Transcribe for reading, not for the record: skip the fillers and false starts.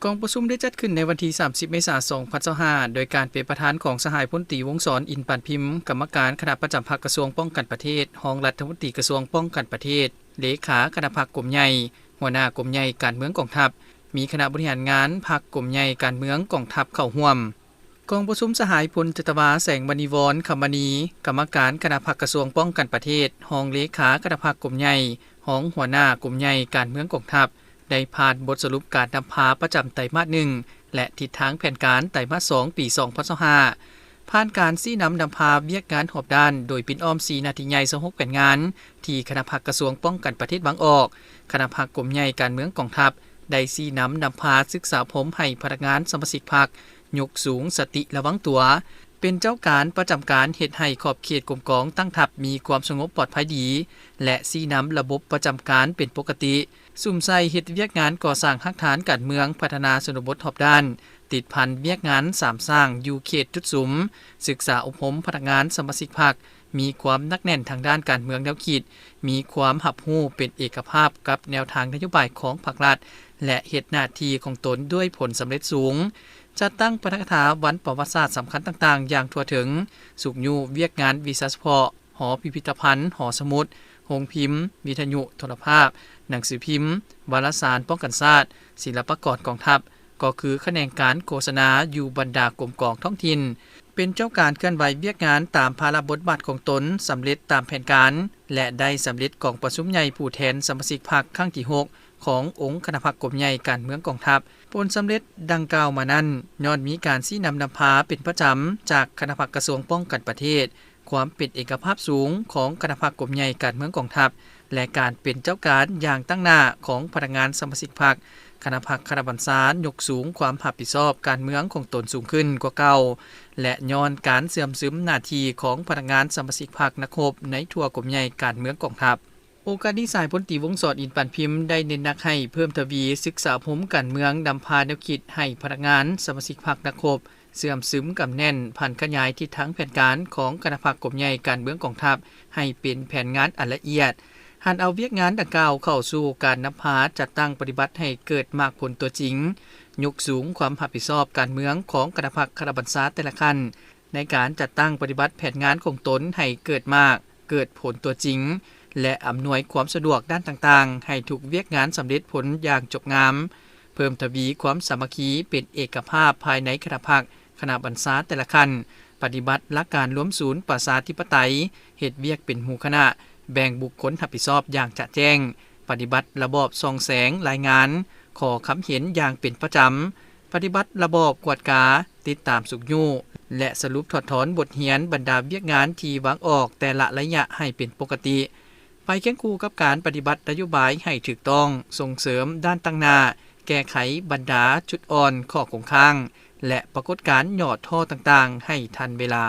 กองประชุมได้จัดขึ้นในวันที่30 เมษายน 2025โดยการเป็นประธานของสหายพลตรีวงศ์สร อินทร์ปานพิมพ์กรรมการคณะประจำพรรคกระทรวงป้องกันประเทศรองรัฐมนตรีกระทรวงป้องกันประเทศเลขาคณะพรรคกลุ่มใหญ่หัวหน้ากลุ่มใหญ่การเมืองกองทัพมีคณะบริหารงานพรรคกลุ่มใหญ่การเมืองกองทัพเข้าร่วมกองประชุมสหายพลจตวาแสงมณีวรคำมณีกรรมการคณะพรรคกระทรวงป้องกันประเทศรองเลขาคณะพรรคกลุ่มใหญ่รองหัวหน้ากลุ่มใหญ่การเมืองกองทัพได้ผ่านบทสรุปการนำพาประจำไตรมาส1และทิศทางแผนการไตรมาส2ปี2025ผ่านการซี้นำพาเวียกงานหอบด้านโดยปินอ้อม4นาทีใหญ่26แผนงานที่คณะพรรคกระทรวงป้องกันประเทศบางออกคณะพรรคกลุ่มใหญ่การเมืองกองทัพได้ซี้นำพาศึกษาผมให้พนักงานสมาชิกพรรคยกสูงสติระวังตัวเป็นเจ้าการประจำการเฮ็ดให้ขอบเขตกรมกองตั้งทัพมีความสงบปลอดภัยดีและซี้นำระบบประจำการเป็นปกติสุ่มใส่เฮ็ดเวียกงานก่อสร้างหลักฐานการเมืองพัฒนาชนบทรอบด้านติดพันเวียกงาน3สร้างอยู่เขตจุดสุมศึกษาอบรมพนักงานสมาชิกพรรคมีความนักแน่นทางด้านการเมืองแนวคิดมีความหับหู้เป็นเอกภาพกับแนวทางนโยบายของภาครัฐและเฮ็ดหน้าที่ของตนด้วยผลสำเร็จสูงจัดตั้งปาฐกถาวันประวัติศาสตร์สำคัญต่างๆอย่างทั่วถึงสุขยูเวียกงานวิชาเฉพาะหอพิพิธภัณฑ์หอสมุดโรงพิมพ์วิทยุโทรภาพหนังสือพิมพ์วารสารป้องกันชาติศิลปากรกองทัพก็คือแขนงการโฆษณาอยู่บรรดากรมกองท้องถิ่นเป็นเจ้าการเคลื่อนไหวเวียกงานตามภาระบทบาทของตนสำเร็จตามแผนการและได้สำเร็จกองประชุมใหญ่ผู้แทนสมาชิกพรรคครั้งที่6ขององค์คณะพรรคกลุ่มใหญ่การเมืองกองทัพผลสำเร็จดังกล่าวมานั้นย้อนมีการซี้นำพาเป็นประจำจากคณะพรรคกระทรวงป้องกันประเทศความเป็นเอกภาพสูงของคณะพรรคกลุ่มใหญ่การเมืองกองทัพและการเป็นเจ้าการอย่างตั้งหน้าของพนักงานสมาชิกพรรคคณะพรรคคณะบัญชายกสูงความรับผิดชอบการเมืองของตนสูงขึ้นกว่าเก่าและย้อนการเสื่อมซึมหน้าที่ของพนักงานสมาชิกพรรคนักรบในทั่วกลุ่มใหญ่การเมืองกองทัพโอกาสนี้สายพลตรีวงศ์สร อินทร์ปานพิมพ์ได้เน้นหนักให้เพิ่มทวีศึกษาผมการเมืองนำพาแนวคิดให้พนักงานสมาชิกพรรคนักรบเสื่อมซึมกับแน่นผ่านขยายทิศทางแผนการของคณะพรรคกลุ่มใหญ่การเมืองกองทัพให้เป็นแผนงานอันละเอียดหันเอาเวียกงานดังกล่าวเข้าสู่การนำพาจัดตั้งปฏิบัติให้เกิดมากผลตัวจริงยกสูงความรับผิดชอบการเมืองของคณะพรรคคณะบัญชาแต่ละขั้นในการจัดตั้งปฏิบัติแผนงานของตนให้เกิดมากเกิดผลตัวจริงและอำนวยความสะดวกด้านต่างๆให้ทุกเวียกงานสำเร็จผลอย่างจบงามเพิ่มทวีความสามัคคีเป็นเอกภาพภายในคณะพรรคคณะบัญชาแต่ละขั้นปฏิบัติหลักการรวมศูนย์ประชาธิปไตยเฮ็ดเวียกเป็นหมู่คณะแบ่งบุคคลรับผิดชอบอย่างจะแจ้งปฏิบัติระบอบส่องแสงรายงานขอคำเห็นอย่างเป็นประจำปฏิบัติระบอบกวดกาติดตามสุขยูและสรุปถอดถอนบทเรียนบรรดาเวียกงานที่วางออกแต่ละระยะให้เป็นปกติไปเคียงคู่กับการปฏิบัตินโยบายให้ถูกต้องส่งเสริมด้านตั้งหน้าแก้ไขบรรดาจุดอ่อนข้อคงค้างและปรากฏการณ์หยอดท่อต่างๆให้ทันเวลา